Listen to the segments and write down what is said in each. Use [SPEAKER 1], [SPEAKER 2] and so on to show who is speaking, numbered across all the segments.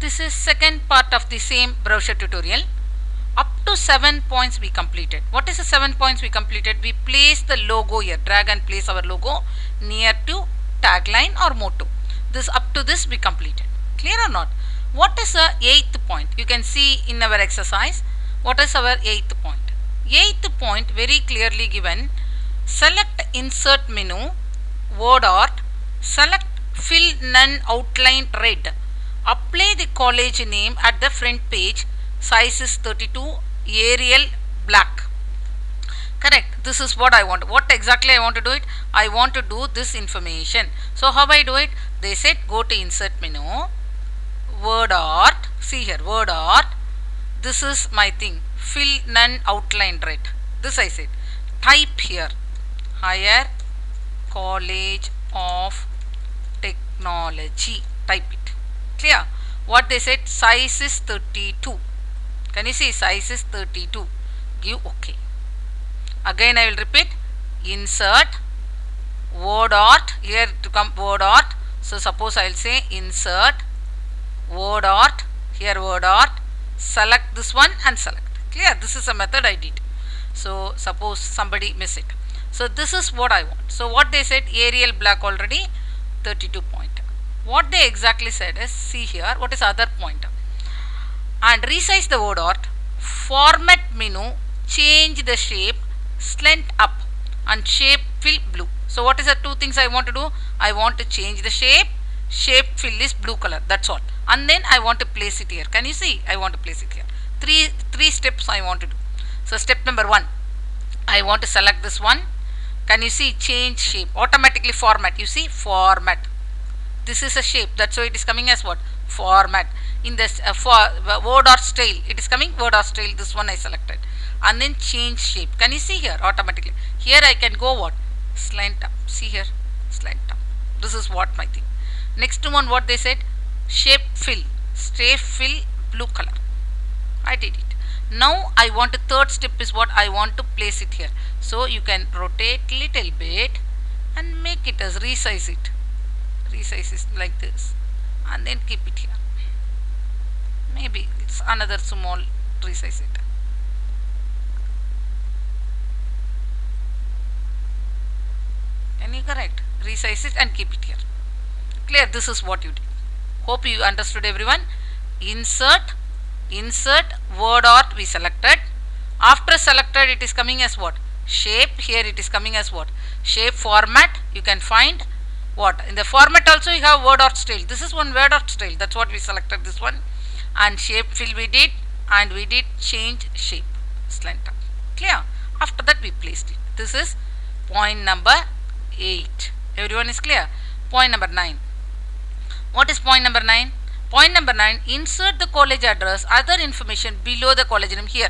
[SPEAKER 1] This is second part of the same brochure tutorial. Up to 7 points we completed. What is the 7 points we completed? We place the logo here, drag and place our logo near to tagline or motto. This up to this we completed. Clear or not? What is the 8th point? You can see in our exercise. What is our 8th point? 8th point very clearly given. Select insert menu, word art, select fill none outline red. Apply the college name at the front page, size is 32, Arial black. Correct. This is what I want. What exactly I want to do it? I want to do this information. So how I do it? They said go to insert menu, word art. See here, word art. This is my thing. Fill none outline red. This I said. Type here. Higher College of Technology. Type it. Clear? What they said, size is 32. Can you see? Size is 32. Give OK. Again I will repeat. Insert word art. Here to come word art. So suppose I will say insert word art. Here word art. Select this one and select. Clear? This is a method I did. So suppose somebody miss it. So this is what I want. So what they said, Arial black already 32 point. What they exactly said is, see here, what is other point? And resize the word art, format menu, change the shape, slant up and shape fill blue. So what is the two things I want to do? I want to change the shape fill is blue color, that's all. And then I want to place it here. Can you see? I want to place it here. Three steps I want to do. So step number 1, I want to select this one. Can you see? Change shape, automatically format. You see? Format. This is a shape, that's why it is coming as what? Format. In this word or style, it is coming word or style. This one I selected. And then change shape. Can you see here? Automatically. Here I can go what? Slant up. See here? Slant up. This is what my thing. Next one, what they said? Shape fill. Shape fill blue color. I did it. Now I want a third step is what? I want to place it here. So you can rotate little bit and make it as resize it. Resize it like this and then keep it here. Maybe it's another small resize it. Can you correct? Resize it and keep it here. Clear? This is what you did. Hope you understood everyone. Insert word art we selected. After selected it is coming as what? Shape. Here it is coming as what? Shape format. You can find what? In the format also you have word art style. This is one word art style. That's what we selected this one. And shape fill we did. And we did change shape. Slant up. Clear? After that we placed it. This is point number 8. Everyone is clear? Point number 9. What is point number 9? Point number 9, insert the college address, other information below the college name here.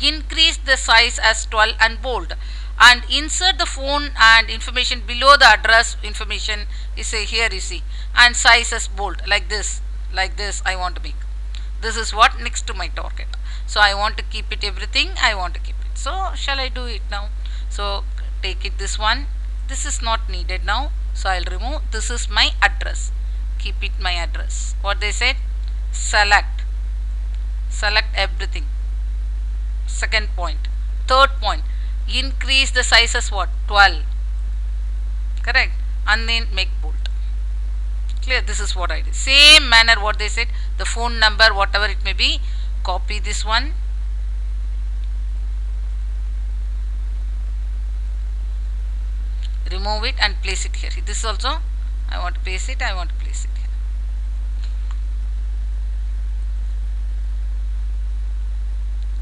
[SPEAKER 1] Increase the size as 12 and bold. And insert the phone and information below the address information is here you see. And size as bold like this. Like this I want to make. This is what next to my target. So I want to keep it everything. I want to keep it. So shall I do it now? So take it this one. This is not needed now. So I'll remove. This is my address. Keep it my address. What they said? Select everything. Second point. Third point, increase the size as what? 12. Correct? And then make bold. Clear? This is what I did. Same manner what they said. The phone number, whatever it may be. Copy this one. Remove it and place it here. This also I want to place it. I want to place it here.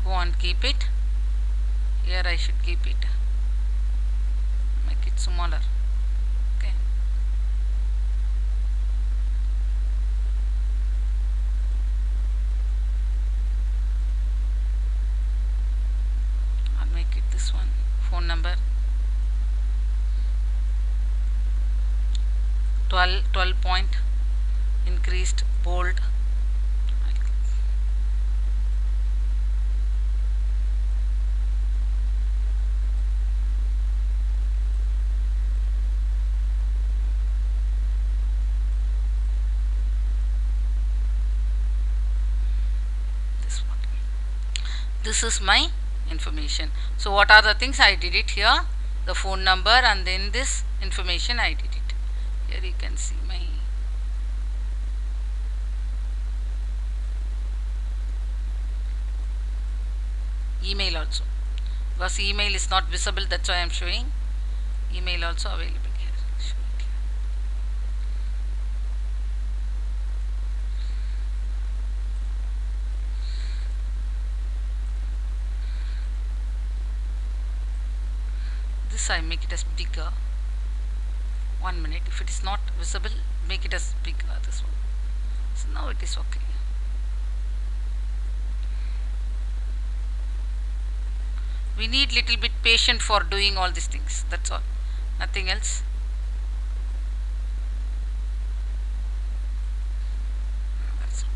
[SPEAKER 1] Go and keep it. Here I should keep it. Make it smaller. Okay. I'll make it this one. Phone number. 12 point, increased, bold. This is my information. So what are the things I did it here? The phone number and then this information I did it. Here you can see my email also, because email is not visible, that's why I am showing. Email also available here. Show it here. This I make it as bigger. 1 minute. If it is not visible, make it as bigger. This one. So now it is okay. We need little bit patient for doing all these things. That's all. Nothing else. That's all.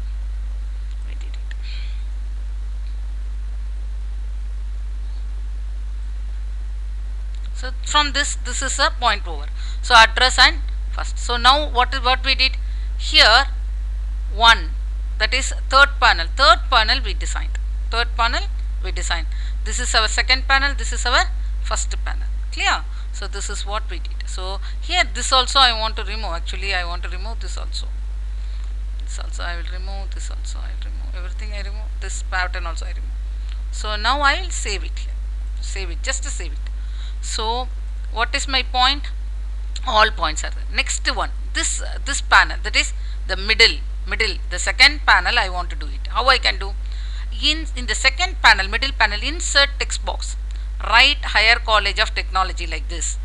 [SPEAKER 1] We did it. So from this is a point over. So address and first. So now what we did here, one, that is third panel. Third panel we designed. Third panel we designed. This is our second panel. This is our first panel. Clear? So this is what we did. So here this also I want to remove. Actually I want to remove this also. This also I will remove. This also I will remove. Everything I remove. This pattern also I remove. So now I will save it here. Save it. Just to save it. So what is my point? All points are there. Next one, this panel, that is the middle, the second panel I want to do it. How I can do? In the second panel, middle panel, insert text box, write Higher College of Technology like this,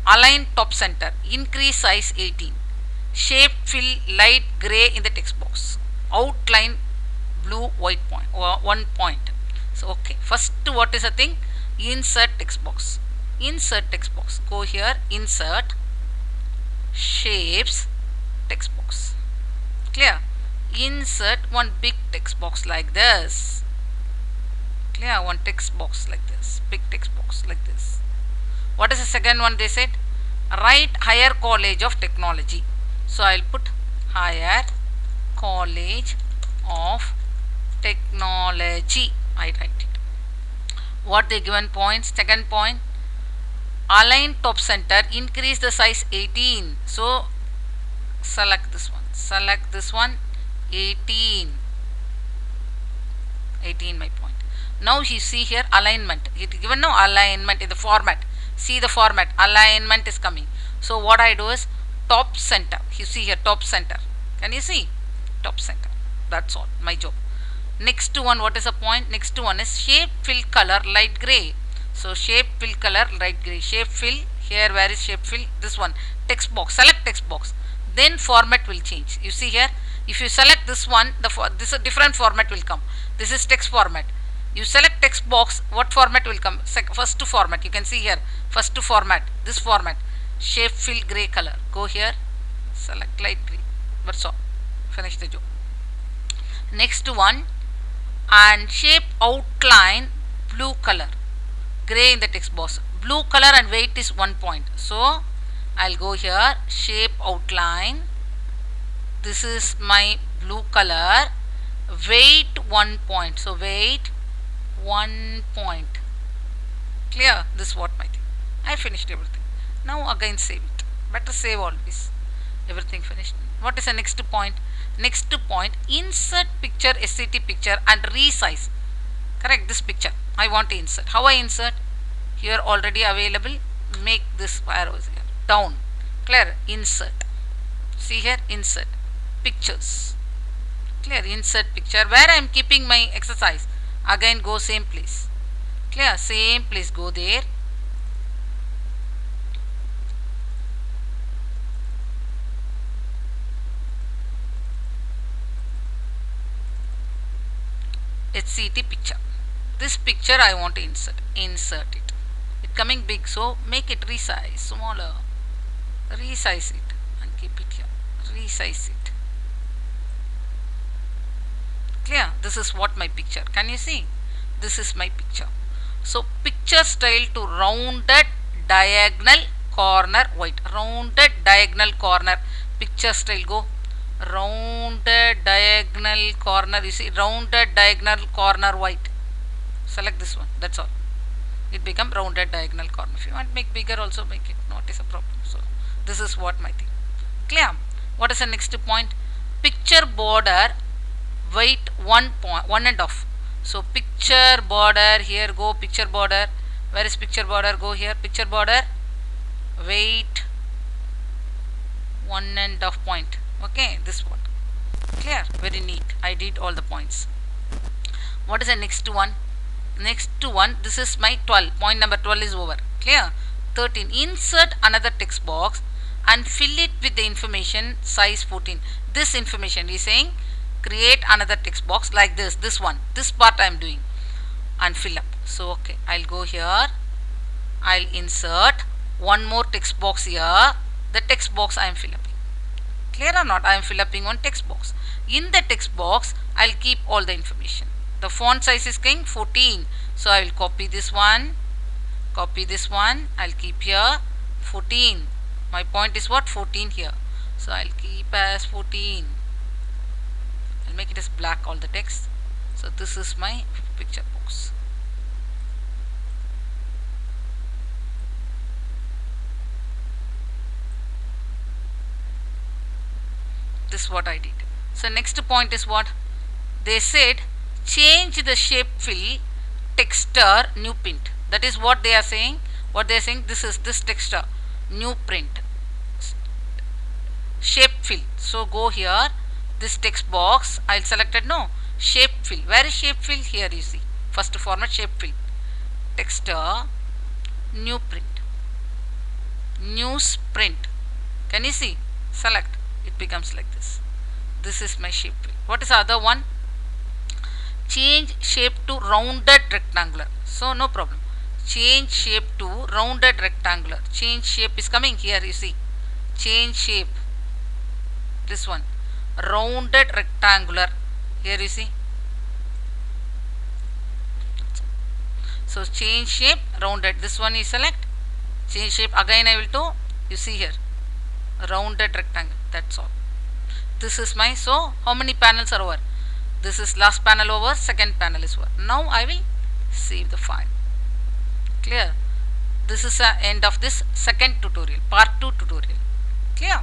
[SPEAKER 1] align top center, increase size 18, shape fill light gray in the text box, outline blue white point, 1 point. So okay, first what is the thing? Insert text box. Insert text box. Go here, insert shapes text box. Clear? Insert one big text box like this. Clear? One text box like this. Big text box like this. What is the second one they said? Write Higher College of Technology. So I will put Higher College of Technology. I write it. What they given points? Second point, align top center, increase the size 18. So select this one. Select this one. 18 my point. Now you see here alignment. It given no alignment in the format. See the format. Alignment is coming. So what I do is top center. You see here top center. Can you see? Top center. That's all. My job. Next one, what is the point? Next one is shape fill color light gray. So shape fill color light gray. Shape fill here. Where is shape fill? This one. Text box. Select text box. Then format will change. You see here. If you select this one, this a different format will come. This is text format. You select text box. What format will come? First format. You can see here. First format. This format. Shape fill gray color. Go here. Select light gray. That's all. Finish the job. Next one. And shape outline blue color, gray in the text box. Blue color and weight is 1 point. So I'll go here, shape outline. This is my blue color. Weight 1 point. So weight 1 point. Clear? This is what my thing. I finished everything. Now again save it. Better save always. Everything finished. What is the next point? Next point, insert picture, SCT picture and resize. Correct, this picture I want to insert. How I insert? Here already available. Make this arrows here down. Clear? Insert. See here, insert pictures. Clear? Insert picture. Where I am keeping my exercise. Again go same place. Clear? Same place. Go there. HCT picture. This picture I want to insert. Insert it. It coming big, so make it resize smaller. Resize it and keep it here. Resize it. Clear? This is what my picture. Can you see? This is my picture. So picture style to rounded diagonal corner white. Rounded diagonal corner. Picture style go. Rounded diagonal corner. You see, rounded diagonal corner white. select this one, that's all. It become rounded diagonal corner. If you want make bigger also make it, not is a problem. So this is what my thing. Clear? What is the next point? Picture border weight 1.5. So picture border, here go picture border. Where is picture border? Go here, picture border weight 1.5 point. Okay, this one. Clear? Very neat. I did all the points. What is the next one? Next one, this is my 12. Point number 12 is over. Clear? 13. Insert another text box and fill it with the information size 14. This information is saying create another text box like this one. This part I am doing and fill up. So okay, I'll go here. I'll insert one more text box here. The text box I am filling. Clear or not? I am filling one text box. In the text box, I'll keep all the information. The font size is saying 14. So I will copy this one. Copy this one. I'll keep here 14. My point is what? 14 here. So I'll keep as 14. I'll make it as black all the text. So this is my picture box. This is what I did. So next point is what? They said change the shape fill texture new print. That is what they are saying. What they are saying, this is this texture new print shape fill. So go here, this text box I'll select it. No, shape fill. Where is shape fill? Here you see. First format shape fill texture new print news print. Can you see? Select. It becomes like this. This is my shape fill. What is the other one? Change shape to rounded rectangular. So no problem. Change shape to rounded rectangular. Change shape is coming here, you see. Change shape. This one. Rounded rectangular. Here you see. So change shape rounded. This one you select. Change shape again I will do. You see here. Rounded rectangle. That's all. This is my, so how many panels are over? This is last panel over, second panel is over. Now I will save the file. Clear? This is the end of this second tutorial, part 2 tutorial. Clear?